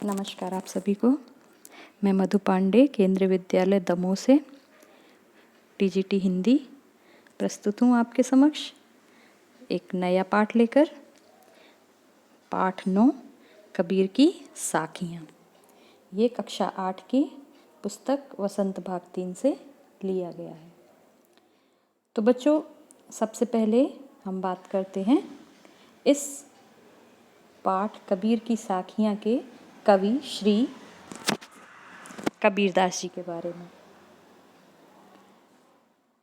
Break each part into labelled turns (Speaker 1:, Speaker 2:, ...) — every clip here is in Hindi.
Speaker 1: नमस्कार आप सभी को। मैं मधु पांडे केंद्रीय विद्यालय दमोह से टीजीटी हिंदी प्रस्तुत हूँ आपके समक्ष एक नया पाठ लेकर। पाठ 9 कबीर की साखियाँ। ये कक्षा 8 की पुस्तक वसंत भाग 3 से लिया गया है। तो बच्चों, सबसे पहले हम बात करते हैं इस पाठ कबीर की साखियाँ के कवि श्री कबीरदास जी के बारे में।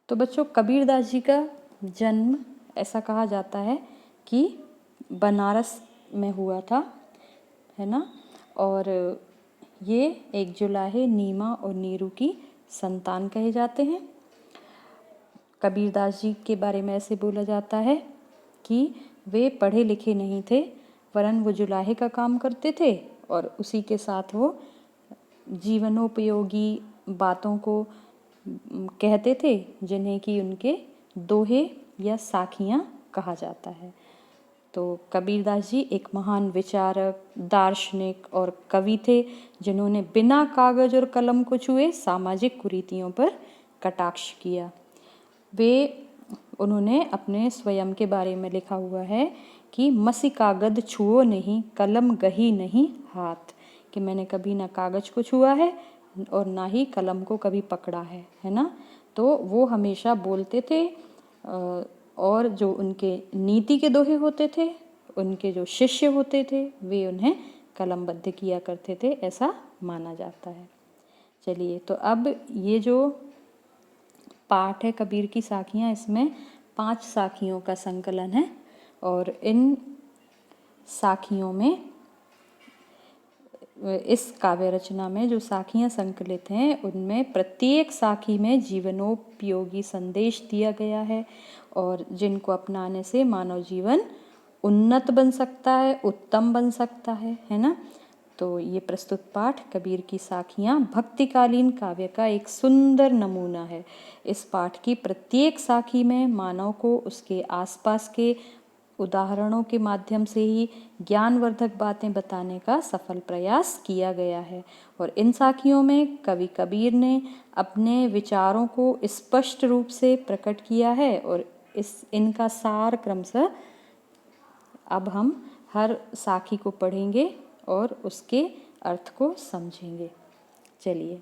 Speaker 1: तो बच्चों, कबीरदास जी का जन्म ऐसा कहा जाता है कि बनारस में हुआ था, है ना। और ये एक जुलाहे, नीमा और नीरू की संतान कहे जाते हैं। कबीरदास जी के बारे में ऐसे बोला जाता है कि वे पढ़े लिखे नहीं थे, वरन वो जुलाहे का काम करते थे और उसी के साथ वो जीवनोपयोगी बातों को कहते थे, जिन्हें कि उनके दोहे या साखियाँ कहा जाता है। तो कबीरदास जी एक महान विचारक, दार्शनिक और कवि थे, जिन्होंने बिना कागज और कलम को छुए सामाजिक कुरीतियों पर कटाक्ष किया। उन्होंने अपने स्वयं के बारे में लिखा हुआ है कि मसी कागज छुओ नहीं, कलम गही नहीं हाथ, कि मैंने कभी ना कागज को छुआ है और ना ही कलम को कभी पकड़ा है ना। तो वो हमेशा बोलते थे और जो उनके नीति के दोहे होते थे, उनके जो शिष्य होते थे, वे उन्हें कलमबद्ध किया करते थे, ऐसा माना जाता है। चलिए, तो अब ये जो पाठ है कबीर की साखियाँ, इसमें 5 साखियों का संकलन है और इन साखियों में, इस काव्य रचना में जो साखियाँ संकलित हैं, उनमें प्रत्येक साखी में जीवनोपयोगी संदेश दिया गया है और जिनको अपनाने से मानव जीवन उन्नत बन सकता है, उत्तम बन सकता है ना। तो ये प्रस्तुत पाठ कबीर की साखियाँ भक्तिकालीन काव्य का एक सुंदर नमूना है। इस पाठ की प्रत्येक साखी में मानव को उसके आसपास के उदाहरणों के माध्यम से ही ज्ञानवर्धक बातें बताने का सफल प्रयास किया गया है और इन साखियों में कवि कबीर ने अपने विचारों को स्पष्ट रूप से प्रकट किया है और इनका सार क्रमशः अब हम हर साखी को पढ़ेंगे और उसके अर्थ को समझेंगे। चलिए,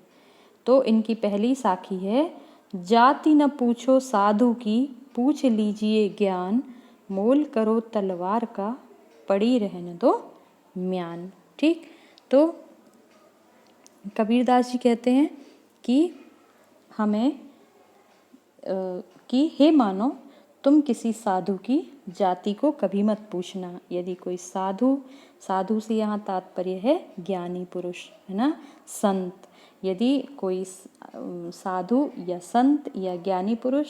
Speaker 1: तो इनकी पहली साखी है, जाति न पूछो साधु की, पूछ लीजिए ज्ञान, मोल करो तलवार का, पड़ी रहने दो म्यान। ठीक, तो कबीरदास जी कहते हैं कि हमें कि हे मानो, तुम किसी साधु की जाति को कभी मत पूछना। यदि कोई साधु से यहाँ तात्पर्य है ज्ञानी पुरुष, है ना, संत। यदि कोई साधु या संत या ज्ञानी पुरुष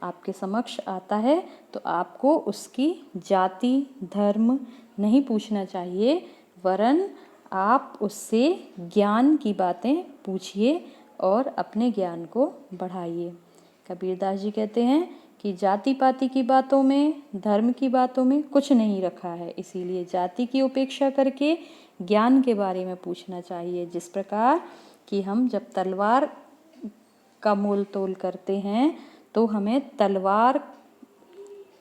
Speaker 1: आपके समक्ष आता है तो आपको उसकी जाति, धर्म नहीं पूछना चाहिए, वरन आप उससे ज्ञान की बातें पूछिए और अपने ज्ञान को बढ़ाइए। कबीरदास जी कहते हैं कि जाति पाति की बातों में, धर्म की बातों में कुछ नहीं रखा है, इसीलिए जाति की उपेक्षा करके ज्ञान के बारे में पूछना चाहिए। जिस प्रकार कि हम जब तलवार का मोल तोल करते हैं तो हमें तलवार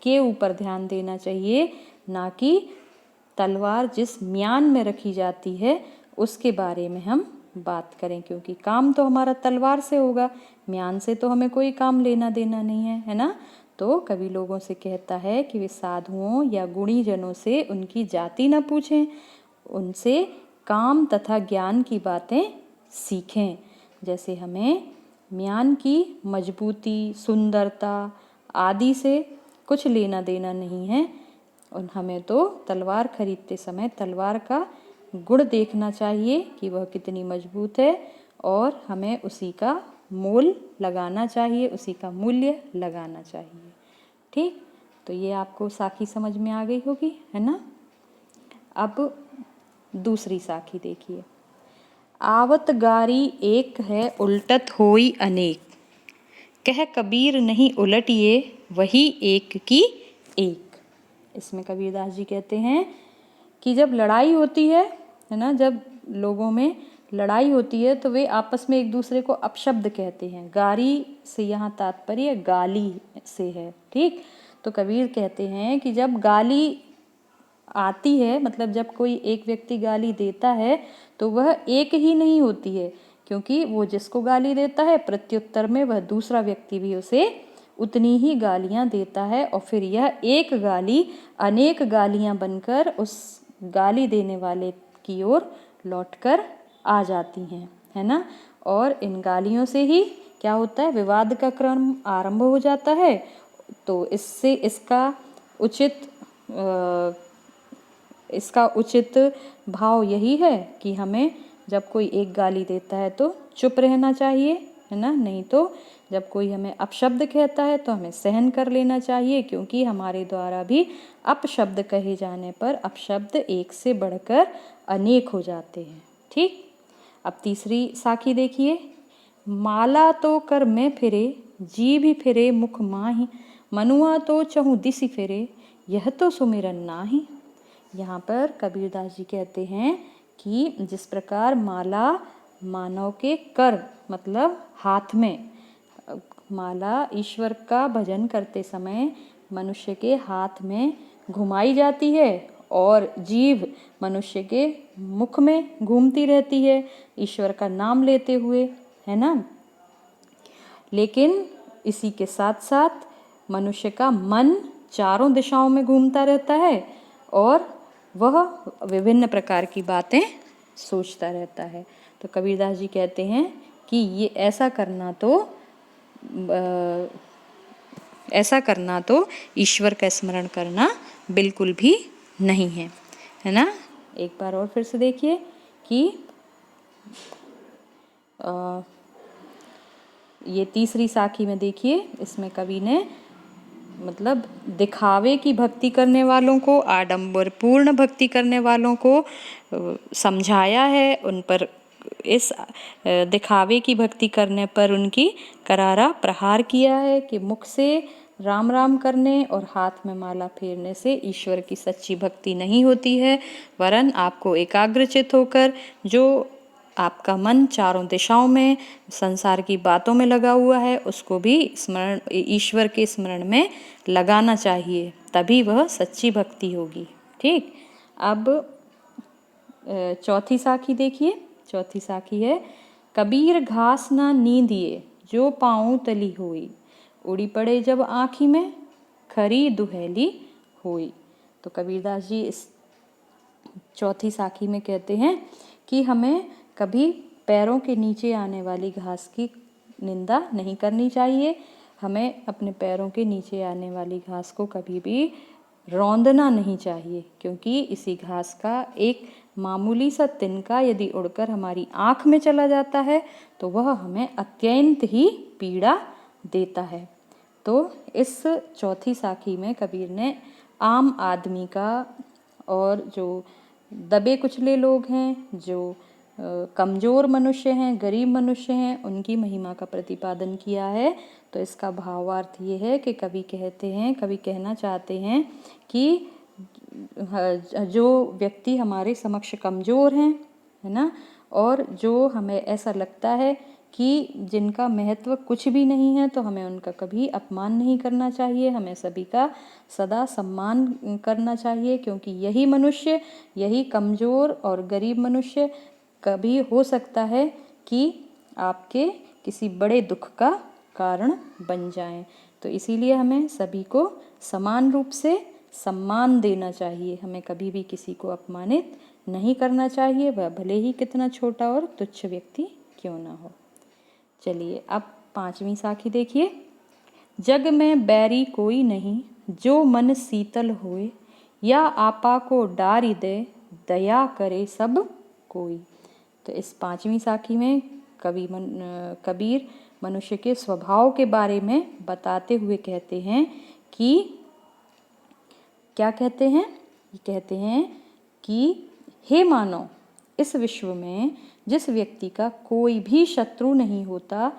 Speaker 1: के ऊपर ध्यान देना चाहिए, ना कि तलवार जिस म्यान में रखी जाती है उसके बारे में हम बात करें, क्योंकि काम तो हमारा तलवार से होगा, म्यान से तो हमें कोई काम लेना देना नहीं है ना। तो कवि लोगों से कहता है कि वे साधुओं या गुणी जनों से उनकी जाति न पूछें, उनसे काम तथा ज्ञान की बातें सीखें। जैसे हमें म्यान की मजबूती, सुंदरता आदि से कुछ लेना देना नहीं है, और हमें तो तलवार खरीदते समय तलवार का गुण देखना चाहिए कि वह कितनी मजबूत है और हमें उसी का मोल लगाना चाहिए, उसी का मूल्य लगाना चाहिए। ठीक, तो ये आपको साखी समझ में आ गई होगी, है ना। अब दूसरी साखी देखिए। आवत गारी एक है, उल्टत होई अनेक, कह कबीर नहीं उलटिए, वही एक की एक। इसमें कबीरदास जी कहते हैं कि जब लड़ाई होती है ना, जब लोगों में लड़ाई होती है तो वे आपस में एक दूसरे को अपशब्द कहते हैं। गारी से यहाँ तात्पर्य गाली से है, ठीक। तो कबीर कहते हैं कि जब गाली आती है, मतलब जब कोई एक व्यक्ति गाली देता है तो वह एक ही नहीं होती है, क्योंकि वो जिसको गाली देता है प्रत्युत्तर में वह दूसरा व्यक्ति भी उसे उतनी ही गालियां देता है, और फिर यह एक गाली अनेक गालियां बनकर उस गाली देने वाले की ओर लौटकर आ जाती हैं, है ना। और इन गालियों से ही क्या होता है, विवाद का क्रम आरंभ हो जाता है। तो इससे इसका उचित भाव यही है कि हमें जब कोई एक गाली देता है तो चुप रहना चाहिए, है ना। नहीं तो जब कोई हमें अपशब्द कहता है तो हमें सहन कर लेना चाहिए, क्योंकि हमारे द्वारा भी अपशब्द कहे जाने पर अपशब्द एक से बढ़कर अनेक हो जाते हैं, ठीक। अब तीसरी साखी देखिए। माला तो कर में फिरे, जीभ फिरे मुख माही, मनुआ तो चहु दिसि फिरे, यह तो सुमिरन नाही। यहाँ पर कबीरदास जी कहते हैं कि जिस प्रकार माला मानव के कर मतलब हाथ में, माला ईश्वर का भजन करते समय मनुष्य के हाथ में घुमाई जाती है और जीभ मनुष्य के मुख में घूमती रहती है ईश्वर का नाम लेते हुए, है ना। लेकिन इसी के साथ साथ मनुष्य का मन चारों दिशाओं में घूमता रहता है और वह विभिन्न प्रकार की बातें सोचता रहता है। तो कबीरदास जी कहते हैं कि ये ऐसा करना तो ईश्वर का स्मरण करना बिल्कुल भी नहीं है ना। एक बार और फिर से देखिए कि ये तीसरी साखी में देखिए, इसमें कवि ने मतलब दिखावे की भक्ति करने वालों को, आडंबरपूर्ण भक्ति करने वालों को समझाया है, उन पर इस दिखावे की भक्ति करने पर उनकी करारा प्रहार किया है कि मुख से राम राम करने और हाथ में माला फेरने से ईश्वर की सच्ची भक्ति नहीं होती है, वरन आपको एकाग्रचित होकर जो आपका मन चारों दिशाओं में संसार की बातों में लगा हुआ है उसको भी स्मरण, ईश्वर के स्मरण में लगाना चाहिए, तभी वह सच्ची भक्ति होगी, ठीक। अब चौथी साखी देखिए। चौथी साखी है, कबीर घास ना नींदिए जो पाँव तली होई, उड़ी पड़े जब आँखी में खरी दुहेली होई। तो कबीरदास जी इस चौथी साखी में कहते हैं कि हमें कभी पैरों के नीचे आने वाली घास की निंदा नहीं करनी चाहिए, हमें अपने पैरों के नीचे आने वाली घास को कभी भी रौंदना नहीं चाहिए, क्योंकि इसी घास का एक मामूली सा तिनका यदि उड़कर हमारी आँख में चला जाता है तो वह हमें अत्यंत ही पीड़ा देता है। तो इस चौथी साखी में कबीर ने आम आदमी का और जो दबे कुचले लोग हैं, जो कमज़ोर मनुष्य हैं, गरीब मनुष्य हैं, उनकी महिमा का प्रतिपादन किया है। तो इसका भावार्थ ये है कि कवि कहना चाहते हैं कि जो व्यक्ति हमारे समक्ष कमज़ोर हैं, है ना, और जो हमें ऐसा लगता है कि जिनका महत्व कुछ भी नहीं है, तो हमें उनका कभी अपमान नहीं करना चाहिए, हमें सभी का सदा सम्मान करना चाहिए, क्योंकि यही मनुष्य, यही कमज़ोर और गरीब मनुष्य कभी हो सकता है कि आपके किसी बड़े दुख का कारण बन जाएं। तो इसीलिए हमें सभी को समान रूप से सम्मान देना चाहिए, हमें कभी भी किसी को अपमानित नहीं करना चाहिए, वह भले ही कितना छोटा और तुच्छ व्यक्ति क्यों ना हो। चलिए अब पांचवी साखी देखिए। जग में बैरी कोई नहीं, जो मन शीतल होए, या आपा को डारी दे, दया करे सब कोई। तो इस पांचवी साखी में कबीर मनुष्य के स्वभाव के बारे में बताते हुए कहते हैं कि क्या कहते हैं, ये कहते हैं कि हे मानव, इस विश्व में जिस व्यक्ति का कोई भी शत्रु नहीं होता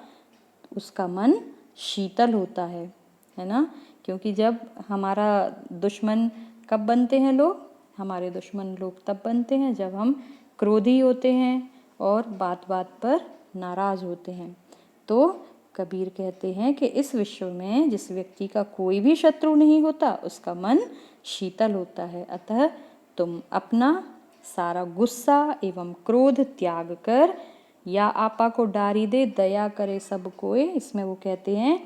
Speaker 1: उसका मन शीतल होता है ना। क्योंकि जब हमारा दुश्मन कब बनते हैं लोग, हमारे दुश्मन लोग तब बनते हैं जब हम क्रोधी होते हैं और बात बात पर नाराज होते हैं। तो कबीर कहते हैं कि इस विश्व में जिस व्यक्ति का कोई भी शत्रु नहीं होता उसका मन शीतल होता है। अतः तुम अपना सारा गुस्सा एवं क्रोध त्याग कर, या आपा को डारी दे दया करे सब कोई, इसमें वो कहते हैं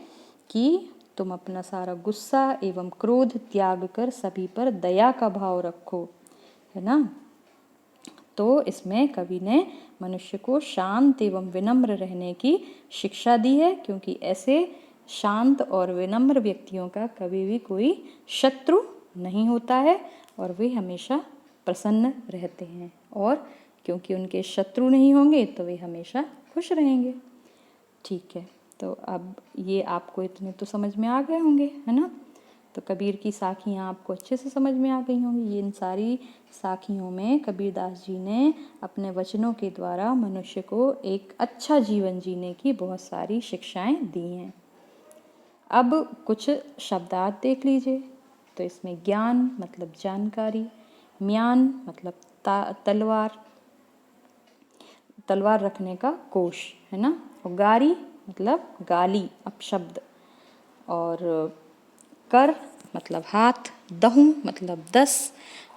Speaker 1: कि तुम अपना सारा गुस्सा एवं क्रोध त्याग कर सभी पर दया का भाव रखो, है ना। तो इसमें कवि ने मनुष्य को शांत एवं विनम्र रहने की शिक्षा दी है, क्योंकि ऐसे शांत और विनम्र व्यक्तियों का कभी भी कोई शत्रु नहीं होता है और वे हमेशा प्रसन्न रहते हैं, और क्योंकि उनके शत्रु नहीं होंगे तो वे हमेशा खुश रहेंगे। ठीक है, तो अब ये आपको इतने तो समझ में आ गए होंगे, है ना। तो कबीर की साखियाँ आपको अच्छे से समझ में आ गई होंगी। ये इन सारी साखियों में कबीरदास जी ने अपने वचनों के द्वारा मनुष्य को एक अच्छा जीवन जीने की बहुत सारी शिक्षाएं दी हैं। अब कुछ शब्दार्थ देख लीजिए। तो इसमें ज्ञान मतलब जानकारी, म्यान मतलब तलवार रखने का कोश, है ना। और गारी मतलब गाली, अपशब्द। और कर मतलब हाथ, दहु मतलब 10,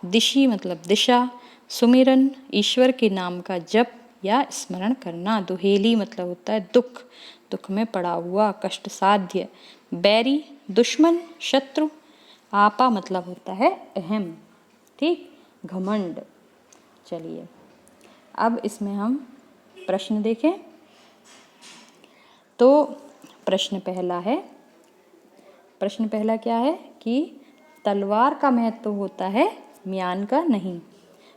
Speaker 1: दिशि मतलब दिशा, सुमिरन ईश्वर के नाम का जप या स्मरण करना, दुहेली मतलब होता है दुख, दुख में पड़ा हुआ, कष्ट साध्य, बैरी दुश्मन, शत्रु, आपा मतलब होता है अहम, ठीक, घमंड। चलिए अब इसमें हम प्रश्न देखें। तो प्रश्न पहला क्या है कि तलवार का महत्व होता है, म्यान का नहीं।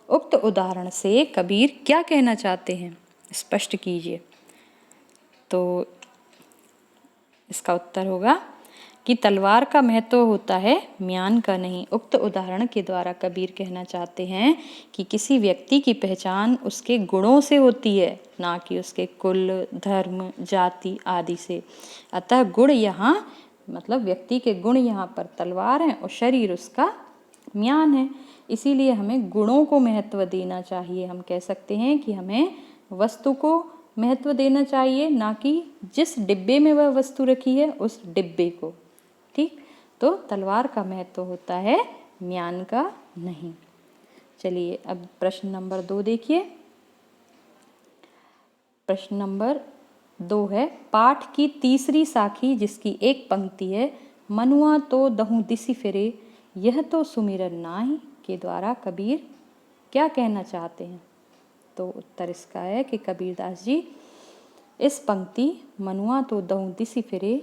Speaker 1: उक्त उदाहरण से कबीर क्या कहना चाहते हैं, स्पष्ट कीजिए। तो इसका उत्तर होगा कि तलवार का महत्व होता है, म्यान का नहीं। उक्त उदाहरण के द्वारा कबीर कहना चाहते हैं कि किसी व्यक्ति की पहचान उसके गुणों से होती है, ना कि उसके कुल, धर्म, जाति आदि से। अतः गुण यहाँ मतलब व्यक्ति के गुण यहाँ पर तलवार हैं और शरीर उसका म्यान है। इसीलिए हमें गुणों को महत्व देना चाहिए। हम कह सकते हैं कि हमें वस्तु को महत्व देना चाहिए, ना कि जिस डिब्बे में वह वस्तु रखी है उस डिब्बे को, ठीक। तो तलवार का महत्व होता है, म्यान का नहीं। चलिए अब प्रश्न नंबर 2 देखिए। प्रश्न नंबर 2 है, पाठ की तीसरी साखी जिसकी एक पंक्ति है, मनुआ तो दहु दिसि फिरे यह तो सुमिरन नाहि, के द्वारा कबीर क्या कहना चाहते हैं। तो उत्तर इसका है कि कबीरदास जी इस पंक्ति मनुआ तो दहु दिसि फिरे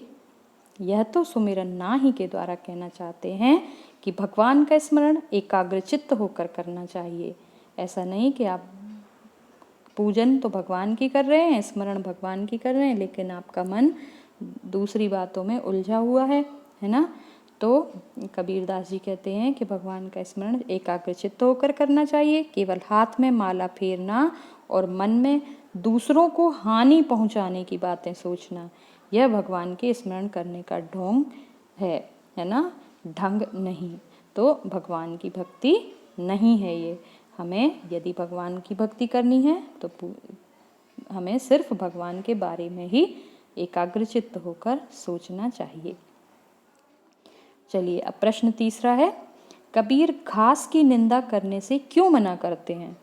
Speaker 1: यह तो सुमिरन नाहि के द्वारा कहना चाहते हैं कि भगवान का स्मरण एकाग्रचित्त होकर करना चाहिए। ऐसा नहीं कि आप पूजन तो भगवान की कर रहे हैं, स्मरण भगवान की कर रहे हैं, लेकिन आपका मन दूसरी बातों में उलझा हुआ है ना। तो कबीरदास जी कहते हैं कि भगवान का स्मरण एकाग्रचित्त होकर करना चाहिए। केवल हाथ में माला फेरना और मन में दूसरों को हानि पहुंचाने की बातें सोचना, यह भगवान के स्मरण करने का ढोंग है ना, ढंग नहीं। तो भगवान की भक्ति नहीं है ये। हमें यदि भगवान की भक्ति करनी है तो हमें सिर्फ भगवान के बारे में ही एकाग्रचित्त होकर सोचना चाहिए। चलिए अब प्रश्न तीसरा है, कबीर घास की निंदा करने से क्यों मना करते हैं,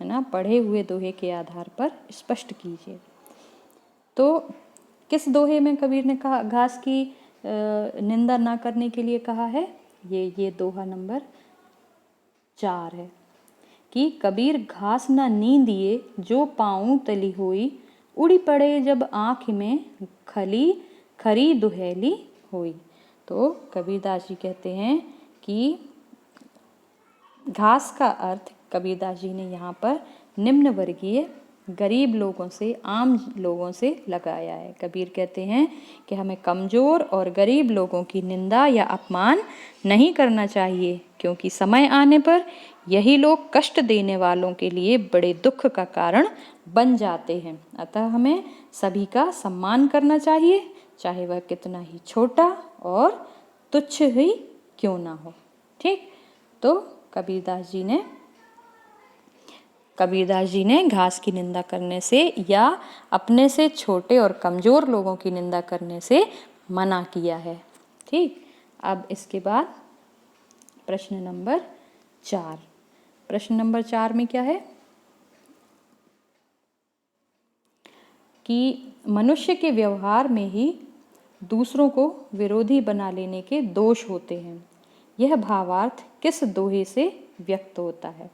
Speaker 1: है ना। पढ़े हुए दोहे के आधार पर स्पष्ट कीजिए। तो किस दोहे में कबीर ने कहा घास की निंदा ना करने के लिए कहा है, ये दोहा नंबर 4 है कि कबीर घास ना नींदिए जो पाँव तली होई, उड़ी पड़े जब आँख में खरी दुहेली होई। तो कबीरदास जी कहते हैं कि घास का अर्थ कबीरदास जी ने यहाँ पर निम्न वर्गीय गरीब लोगों से, आम लोगों से लगाया है। कबीर कहते हैं कि हमें कमज़ोर और गरीब लोगों की निंदा या अपमान नहीं करना चाहिए, क्योंकि समय आने पर यही लोग कष्ट देने वालों के लिए बड़े दुख का कारण बन जाते हैं। अतः हमें सभी का सम्मान करना चाहिए, चाहे वह कितना ही छोटा और तुच्छ ही क्यों ना हो, ठीक। तो कबीरदास जी ने कबीरदास जी ने घास की निंदा करने से या अपने से छोटे और कमजोर लोगों की निंदा करने से मना किया है। ठीक, अब इसके बाद प्रश्न नंबर 4। प्रश्न नंबर 4 में क्या है कि मनुष्य के व्यवहार में ही दूसरों को विरोधी बना लेने के दोष होते हैं। यह भावार्थ किस दोहे से व्यक्त होता है?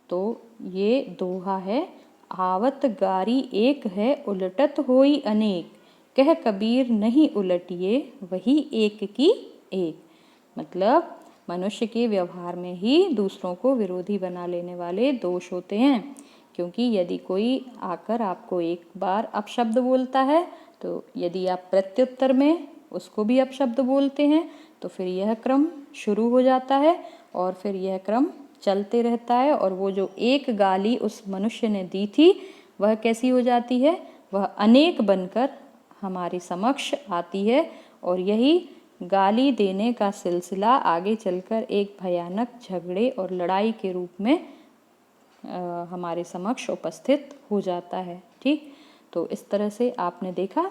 Speaker 1: तो ये दोहा है, आवत गारी एक है उलटत होई अनेक, कह कबीर नहीं उलटिए वही एक की एक। मतलब मनुष्य के व्यवहार में ही दूसरों को विरोधी बना लेने वाले दोष होते हैं, क्योंकि यदि कोई आकर आपको एक बार अपशब्द बोलता है तो यदि आप प्रत्युत्तर में उसको भी अपशब्द बोलते हैं तो फिर यह क्रम शुरू हो जाता है और फिर यह क्रम चलते रहता है, और वो जो एक गाली उस मनुष्य ने दी थी वह कैसी हो जाती है, वह अनेक बनकर हमारे समक्ष आती है, और यही गाली देने का सिलसिला आगे चलकर एक भयानक झगड़े और लड़ाई के रूप में हमारे समक्ष उपस्थित हो जाता है। ठीक, तो इस तरह से आपने देखा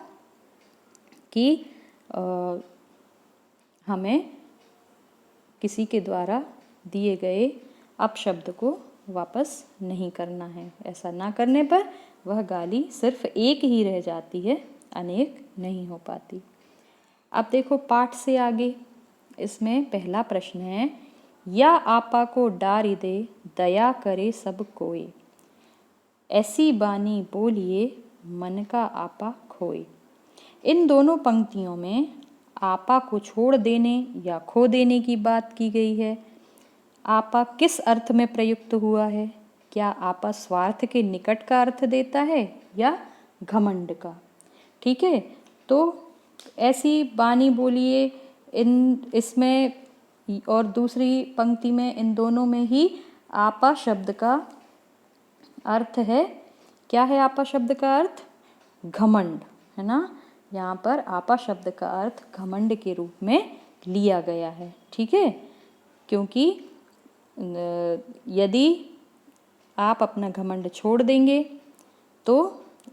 Speaker 1: कि हमें किसी के द्वारा दिए गए अपशब्द को वापस नहीं करना है। ऐसा ना करने पर वह गाली सिर्फ एक ही रह जाती है, अनेक नहीं हो पाती। अब देखो पाठ से आगे, इसमें पहला प्रश्न है, या आपा को डारी दे दया करे सब कोई, ऐसी बानी बोलिए मन का आपा खोए। इन दोनों पंक्तियों में आपा को छोड़ देने या खो देने की बात की गई है। आपा किस अर्थ में प्रयुक्त हुआ है? क्या आपा स्वार्थ के निकट का अर्थ देता है या घमंड का? ठीक है, तो ऐसी बानी बोलिए, इसमें और दूसरी पंक्ति में, इन दोनों में ही आपा शब्द का अर्थ है, क्या है आपा शब्द का अर्थ? घमंड, है ना। यहाँ पर आपा शब्द का अर्थ घमंड के रूप में लिया गया है। ठीक है, क्योंकि यदि आप अपना घमंड छोड़ देंगे तो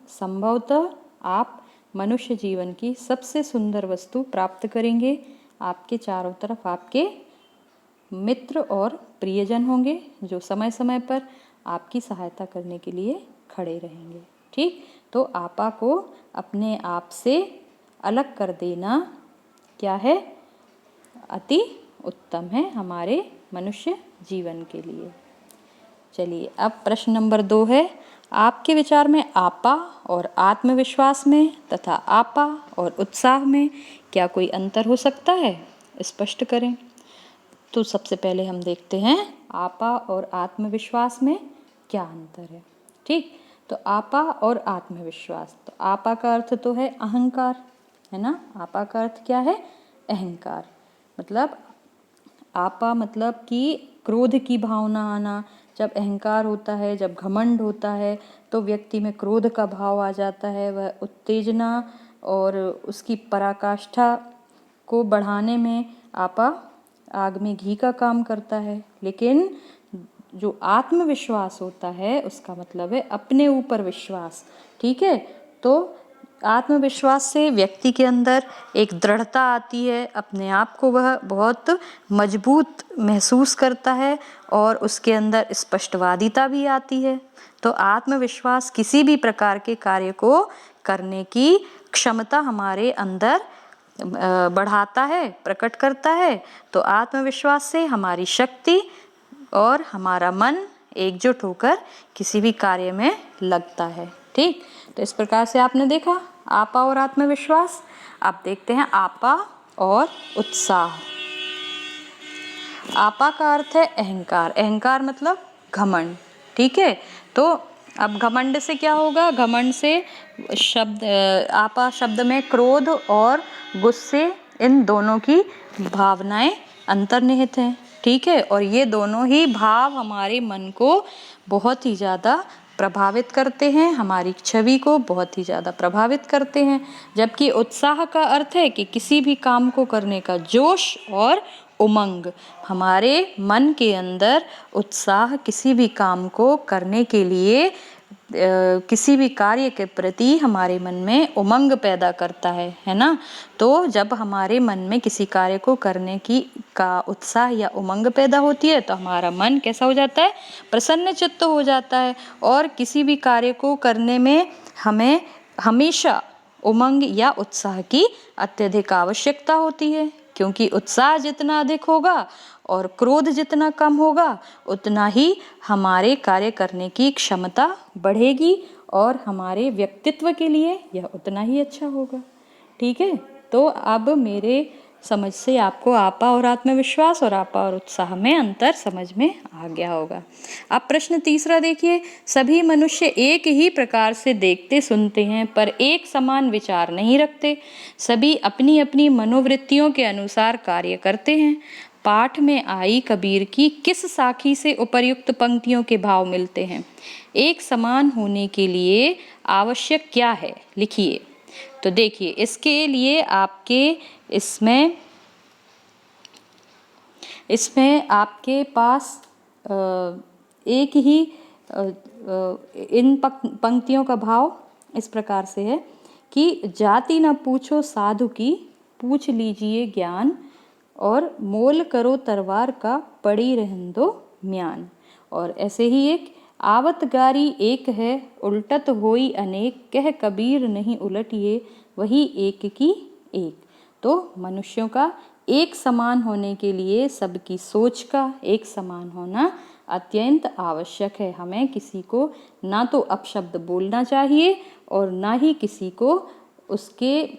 Speaker 1: संभवतः आप मनुष्य जीवन की सबसे सुंदर वस्तु प्राप्त करेंगे। आपके चारों तरफ आपके मित्र और प्रियजन होंगे जो समय समय पर आपकी सहायता करने के लिए खड़े रहेंगे। ठीक, तो आपा को अपने आप से अलग कर देना क्या है? अति उत्तम है हमारे मनुष्य जीवन के लिए। चलिए, अब प्रश्न नंबर 2 है, आपके विचार में आपा और आत्मविश्वास में तथा आपा और उत्साह में क्या कोई अंतर हो सकता है? स्पष्ट करें। तो सबसे पहले हम देखते हैं आपा और आत्मविश्वास में क्या अंतर है। ठीक, तो आपा और आत्मविश्वास, तो आपा का अर्थ तो है अहंकार, है ना। आपा का अर्थ क्या है? अहंकार। मतलब आपा मतलब कि क्रोध की भावना आना। जब अहंकार होता है, जब घमंड होता है तो व्यक्ति में क्रोध का भाव आ जाता है। वह उत्तेजना और उसकी पराकाष्ठा को बढ़ाने में आपा आग में घी का काम करता है। लेकिन जो आत्मविश्वास होता है उसका मतलब है अपने ऊपर विश्वास। ठीक है, तो आत्मविश्वास से व्यक्ति के अंदर एक दृढ़ता आती है, अपने आप को वह बहुत मजबूत महसूस करता है और उसके अंदर स्पष्टवादिता भी आती है। तो आत्मविश्वास किसी भी प्रकार के कार्य को करने की क्षमता हमारे अंदर बढ़ाता है, प्रकट करता है। तो आत्मविश्वास से हमारी शक्ति और हमारा मन एकजुट होकर किसी भी कार्य में लगता है। ठीक, तो इस प्रकार से आपने देखा आपा और आत्मविश्वास। अब देखते हैं आपा और उत्साह। आपा का अर्थ है अहंकार, अहंकार मतलब घमंड। ठीक है, तो अब घमंड से क्या होगा? घमंड से शब्द आपा शब्द में क्रोध और गुस्से, इन दोनों की भावनाएं अंतर्निहित हैं। ठीक है, और ये दोनों ही भाव हमारे मन को बहुत ही ज़्यादा प्रभावित करते हैं, हमारी छवि को बहुत ही ज़्यादा प्रभावित करते हैं। जबकि उत्साह का अर्थ है कि किसी भी काम को करने का जोश और उमंग, हमारे मन के अंदर उत्साह किसी भी काम को करने के लिए, किसी भी कार्य के प्रति हमारे मन में उमंग पैदा करता है ना। तो जब हमारे मन में किसी कार्य को करने की का उत्साह या उमंग पैदा होती है तो हमारा मन कैसा हो जाता है, प्रसन्न चित्त हो जाता है। और किसी भी कार्य को करने में हमें हमेशा उमंग या उत्साह की अत्यधिक आवश्यकता होती है, क्योंकि उत्साह जितना अधिक होगा और क्रोध जितना कम होगा उतना ही हमारे कार्य करने की क्षमता बढ़ेगी और हमारे व्यक्तित्व के लिए यह उतना ही अच्छा होगा। ठीक है, तो अब मेरे समझ से आपको आपा और आत्मविश्वास और आपा और उत्साह में अंतर समझ में आ गया होगा। अब प्रश्न तीसरा देखिए, सभी मनुष्य एक ही प्रकार से देखते सुनते हैं पर एक समान विचार नहीं रखते। सभी अपनी अपनी मनोवृत्तियों के अनुसार कार्य करते हैं। पाठ में आई कबीर की किस साखी से उपर्युक्त पंक्तियों के भाव मिलते हैं? एक समान होने के लिए आवश्यक क्या है, लिखिए। तो देखिए, इसके लिए आपके इसमें आपके पास एक ही इन पंक्तियों का भाव इस प्रकार से है कि जाति न पूछो साधु की, पूछ लीजिए ज्ञान, और मोल करो तरवार का, पड़ी रहन दो म्यान। और ऐसे ही एक, आवत गारी एक है, उल्टत होई अनेक, कह कबीर नहीं उलटिए, वही एक की एक। तो मनुष्यों का एक समान होने के लिए सबकी सोच का एक समान होना अत्यंत आवश्यक है। हमें किसी को ना तो अपशब्द बोलना चाहिए और ना ही किसी को उसके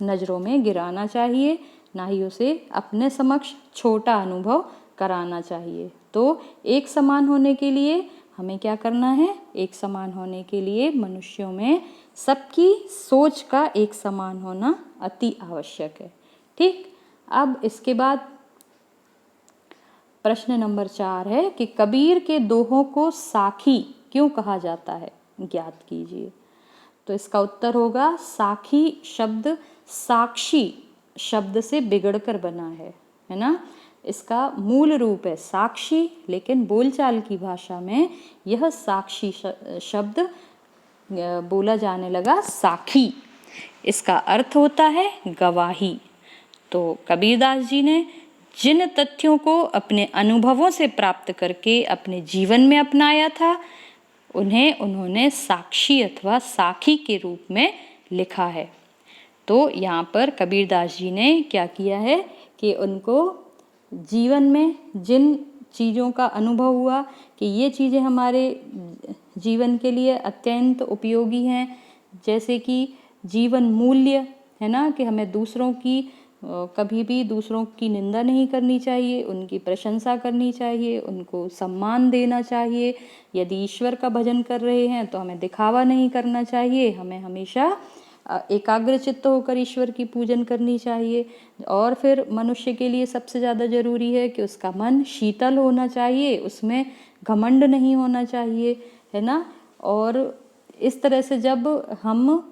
Speaker 1: नज़रों में गिराना चाहिए, ना ही उसे अपने समक्ष छोटा अनुभव कराना चाहिए। तो एक समान होने के लिए हमें क्या करना है? एक समान होने के लिए मनुष्यों में सबकी सोच का एक समान होना अति आवश्यक है। ठीक, अब इसके बाद प्रश्न नंबर 4 है कि कबीर के दोहों को साखी क्यों कहा जाता है, ज्ञात कीजिए। तो इसका उत्तर होगा, साखी शब्द साक्षी शब्द से बिगड़कर बना है ना। इसका मूल रूप है साक्षी, लेकिन बोलचाल की भाषा में यह साक्षी शब्द बोला जाने लगा साखी। इसका अर्थ होता है गवाही। तो कबीरदास जी ने जिन तथ्यों को अपने अनुभवों से प्राप्त करके अपने जीवन में अपनाया था, उन्हें उन्होंने साक्षी अथवा साखी के रूप में लिखा है। तो यहाँ पर कबीरदास जी ने क्या किया है कि उनको जीवन में जिन चीज़ों का अनुभव हुआ कि ये चीज़ें हमारे जीवन के लिए अत्यंत उपयोगी हैं, जैसे कि जीवन मूल्य है ना, कि हमें दूसरों की कभी भी दूसरों की निंदा नहीं करनी चाहिए, उनकी प्रशंसा करनी चाहिए, उनको सम्मान देना चाहिए। यदि ईश्वर का भजन कर रहे हैं तो हमें दिखावा नहीं करना चाहिए, हमें हमेशा एकाग्रचित्त होकर ईश्वर की पूजन करनी चाहिए। और फिर मनुष्य के लिए सबसे ज़्यादा ज़रूरी है कि उसका मन शीतल होना चाहिए, उसमें घमंड नहीं होना चाहिए, है ना। और इस तरह से जब हम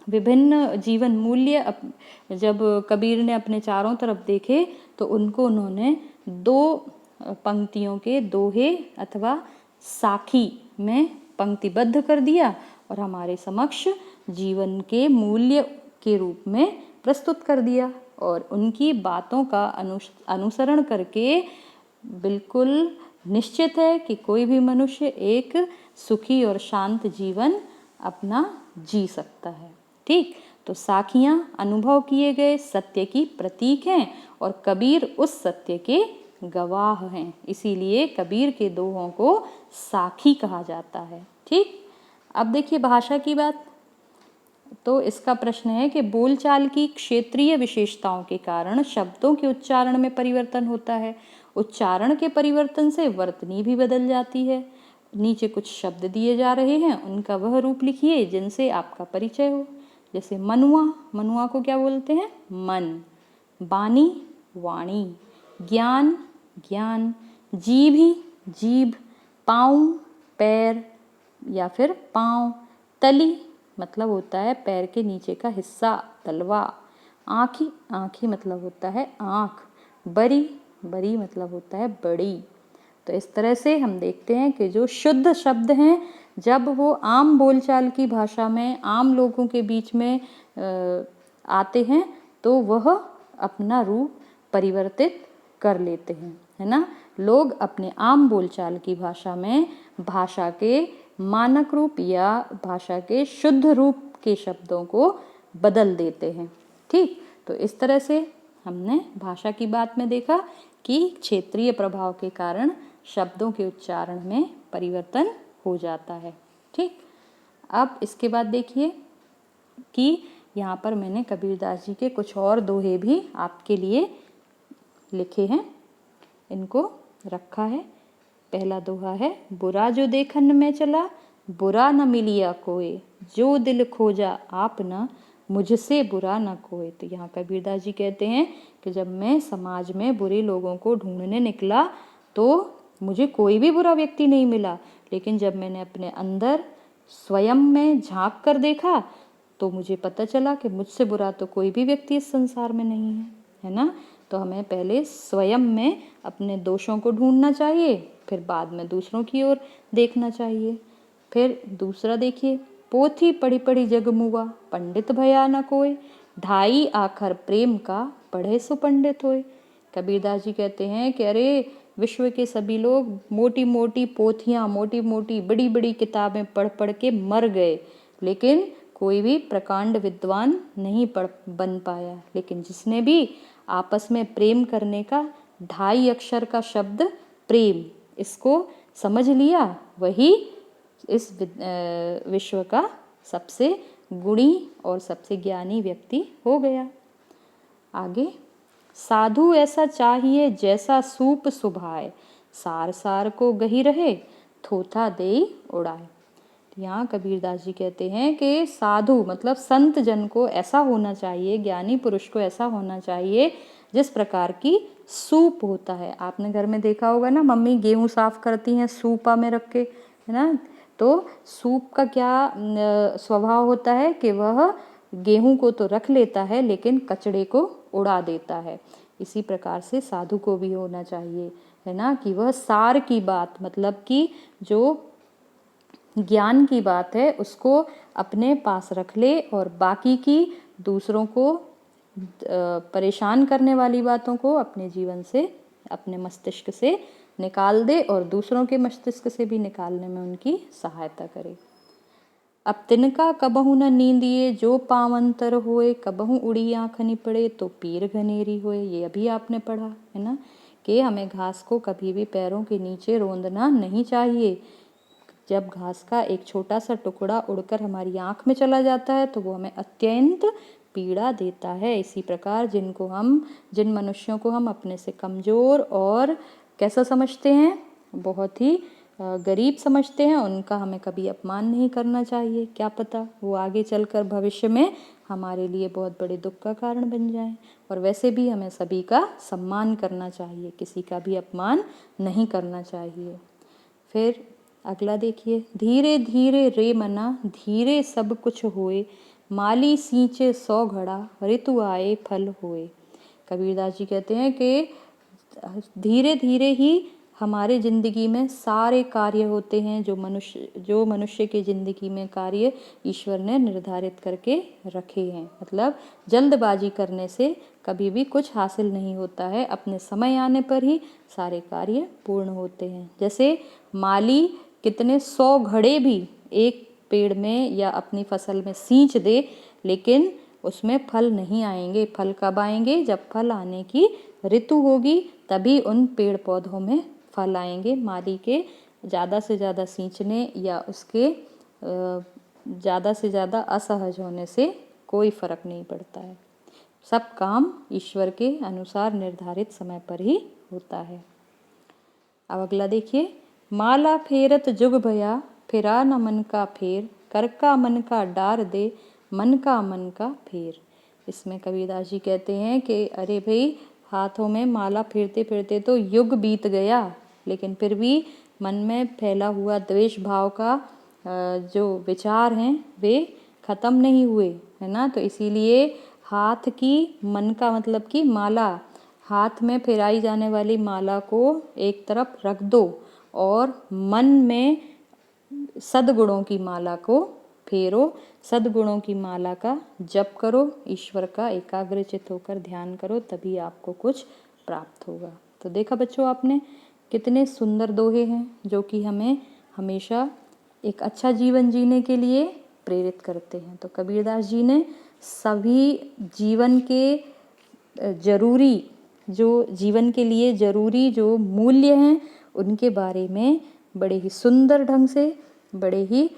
Speaker 1: विभिन्न जीवन मूल्य जब कबीर ने अपने चारों तरफ देखे तो उन्होंने 2 पंक्तियों के दोहे अथवा साखी में पंक्तिबद्ध कर दिया और हमारे समक्ष जीवन के मूल्य के रूप में प्रस्तुत कर दिया। और उनकी बातों का अनुसरण करके बिल्कुल निश्चित है कि कोई भी मनुष्य एक सुखी और शांत जीवन अपना जी सकता है। ठीक, तो साखियाँ अनुभव किए गए सत्य की प्रतीक हैं और कबीर उस सत्य के गवाह हैं, इसीलिए कबीर के दोहों को साखी कहा जाता है। ठीक, अब देखिए भाषा की बात। तो इसका प्रश्न है कि बोलचाल की क्षेत्रीय विशेषताओं के कारण शब्दों के उच्चारण में परिवर्तन होता है। उच्चारण के परिवर्तन से वर्तनी भी बदल जाती है। नीचे कुछ शब्द दिए जा रहे हैं, उनका वह रूप लिखिए जिनसे आपका परिचय हो। जैसे मनुआ, मनुआ को क्या बोलते हैं? मन। बानी, वाणी। ज्ञान, ज्ञान। जीभी, जीभ। पाँव, पैर या फिर पाँव। तली मतलब होता है पैर के नीचे का हिस्सा, तलवा। आँखी, आँखी मतलब होता है आँख। बरी, बरी मतलब होता है बड़ी। तो इस तरह से हम देखते हैं कि जो शुद्ध शब्द हैं जब वो आम बोलचाल की भाषा में आम लोगों के बीच में आते हैं तो वह अपना रूप परिवर्तित कर लेते हैं, है ना। लोग अपने आम बोलचाल की भाषा में भाषा के मानक रूप या भाषा के शुद्ध रूप के शब्दों को बदल देते हैं। ठीक, तो इस तरह से हमने भाषा की बात में देखा कि क्षेत्रीय प्रभाव के कारण शब्दों के उच्चारण में परिवर्तन हो जाता है। ठीक, अब इसके बाद देखिए कि यहाँ पर मैंने कबीरदास जी के कुछ और दोहे भी आपके लिए लिखे हैं, इनको रखा है। पहला दोहा है, बुरा जो देखन में चला बुरा न मिलिया कोई, जो दिल खोजा आप न मुझसे बुरा न कोई। तो यहाँ कबीरदास जी कहते हैं कि जब मैं समाज में बुरे लोगों को ढूंढने निकला तो मुझे कोई भी बुरा व्यक्ति नहीं मिला, लेकिन जब मैंने अपने अंदर स्वयं में झांक कर देखा तो मुझे पता चला कि मुझसे बुरा तो कोई भी व्यक्ति इस संसार में नहीं है ना। तो हमें पहले स्वयं में अपने दोषों को ढूंढना चाहिए, फिर बाद में दूसरों की ओर देखना चाहिए। फिर दूसरा देखिए, पोथी पढ़ी पढ़ी जग मुआ पंडित भया न कोय, ढाई आखर प्रेम का पढ़े सो पंडित होए। कबीरदास जी कहते हैं कि अरे विश्व के सभी लोग मोटी मोटी पोथियाँ, मोटी मोटी बड़ी बड़ी किताबें पढ़ पढ़ के मर गए, लेकिन कोई भी प्रकांड विद्वान नहीं बन पाया। लेकिन जिसने भी आपस में प्रेम करने का 2.5 अक्षर का शब्द प्रेम इसको समझ लिया, वही इस विश्व का सबसे गुणी और सबसे ज्ञानी व्यक्ति हो गया। आगे, साधु ऐसा चाहिए जैसा सूप सुभाए, सार सार को गही रहे थोथा दे उड़ाए। यहाँ कबीरदास जी कहते हैं कि साधु मतलब संत जन को ऐसा होना चाहिए, ज्ञानी पुरुष को ऐसा होना चाहिए जिस प्रकार की सूप होता है। आपने घर में देखा होगा ना, मम्मी गेहूं साफ करती हैं सूपा में रख के, है ना। तो सूप का क्या स्वभाव होता है कि वह गेहूं को तो रख लेता है लेकिन कचड़े को उड़ा देता है। इसी प्रकार से साधु को भी होना चाहिए, है ना, कि वह सार की बात मतलब कि जो ज्ञान की बात है उसको अपने पास रख ले और बाकी की दूसरों को परेशान करने वाली बातों को अपने जीवन से, अपने मस्तिष्क से निकाल दे और दूसरों के मस्तिष्क से भी निकालने में उनकी सहायता करे। अब तिनका कबहू न नींदिए जो पावंतर होए, कबहू उड़ी आँख निपड़े तो पीर घनेरी होए। ये अभी आपने पढ़ा है ना कि हमें घास को कभी भी पैरों के नीचे रौंदना नहीं चाहिए। जब घास का एक छोटा सा टुकड़ा उड़कर हमारी आँख में चला जाता है तो वो हमें अत्यंत पीड़ा देता है। इसी प्रकार जिन मनुष्यों को हम अपने से कमज़ोर और कैसा समझते हैं, बहुत ही गरीब समझते हैं, उनका हमें कभी अपमान नहीं करना चाहिए। क्या पता वो आगे चलकर भविष्य में हमारे लिए बहुत बड़े दुख का कारण बन जाए। और वैसे भी हमें सभी का सम्मान करना चाहिए, किसी का भी अपमान नहीं करना चाहिए। फिर अगला देखिए, धीरे धीरे रे मना धीरे सब कुछ होए, माली सींचे 100 घड़ा ऋतु आए फल होए। कबीरदास जी कहते हैं कि धीरे धीरे ही हमारे ज़िंदगी में सारे कार्य होते हैं जो मनुष्य के ज़िंदगी में कार्य ईश्वर ने निर्धारित करके रखे हैं। मतलब जल्दबाजी करने से कभी भी कुछ हासिल नहीं होता है, अपने समय आने पर ही सारे कार्य पूर्ण होते हैं। जैसे माली कितने 100 घड़े भी एक पेड़ में या अपनी फसल में सींच दे, लेकिन उसमें फल नहीं आएंगे। फल कब आएंगे? जब फल आने की ऋतु होगी, तभी उन पेड़ पौधों में फल आएंगे। माली के ज़्यादा से ज़्यादा सींचने या उसके ज़्यादा से ज़्यादा असहज होने से कोई फर्क नहीं पड़ता है। सब काम ईश्वर के अनुसार निर्धारित समय पर ही होता है। अब अगला देखिए, माला फेरत जुग भया फिरा न मन का फेर, कर का मन का डार दे मन का फेर। इसमें कबीरदास जी कहते हैं कि अरे भाई, हाथों में माला फिरते फिरते तो युग बीत गया, लेकिन फिर भी मन में फैला हुआ द्वेष भाव का जो विचार हैं वे खत्म नहीं हुए, है ना। तो इसीलिए हाथ की मन का मतलब कि माला हाथ में फिराई जाने वाली माला को एक तरफ रख दो और मन में सद्गुणों की माला को फेरो, सद्गुणों की माला का जप करो, ईश्वर का एकाग्रचित्त होकर ध्यान करो, तभी आपको कुछ प्राप्त होगा। तो देखा बच्चों आपने कितने सुंदर दोहे हैं जो कि हमें हमेशा एक अच्छा जीवन जीने के लिए प्रेरित करते हैं। तो कबीरदास जी ने सभी जीवन के जरूरी जो जीवन के लिए जरूरी जो मूल्य हैं उनके बारे में बड़े ही सुंदर ढंग से, बड़े ही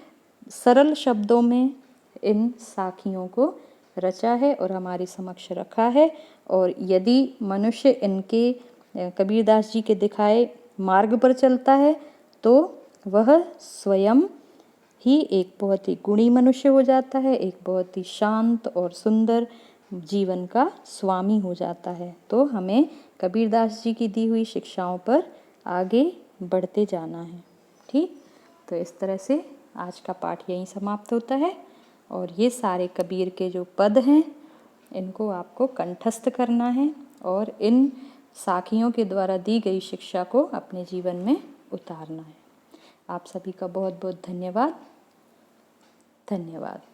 Speaker 1: सरल शब्दों में इन साखियों को रचा है और हमारे समक्ष रखा है। और यदि मनुष्य इनके कबीरदास जी के दिखाए मार्ग पर चलता है तो वह स्वयं ही एक बहुत ही गुणी मनुष्य हो जाता है, एक बहुत ही शांत और सुंदर जीवन का स्वामी हो जाता है। तो हमें कबीरदास जी की दी हुई शिक्षाओं पर आगे बढ़ते जाना है। ठीक, तो इस तरह से आज का पाठ यहीं समाप्त होता है और ये सारे कबीर के जो पद हैं इनको आपको कंठस्थ करना है और इन साखियों के द्वारा दी गई शिक्षा को अपने जीवन में उतारना है। आप सभी का बहुत बहुत धन्यवाद। धन्यवाद।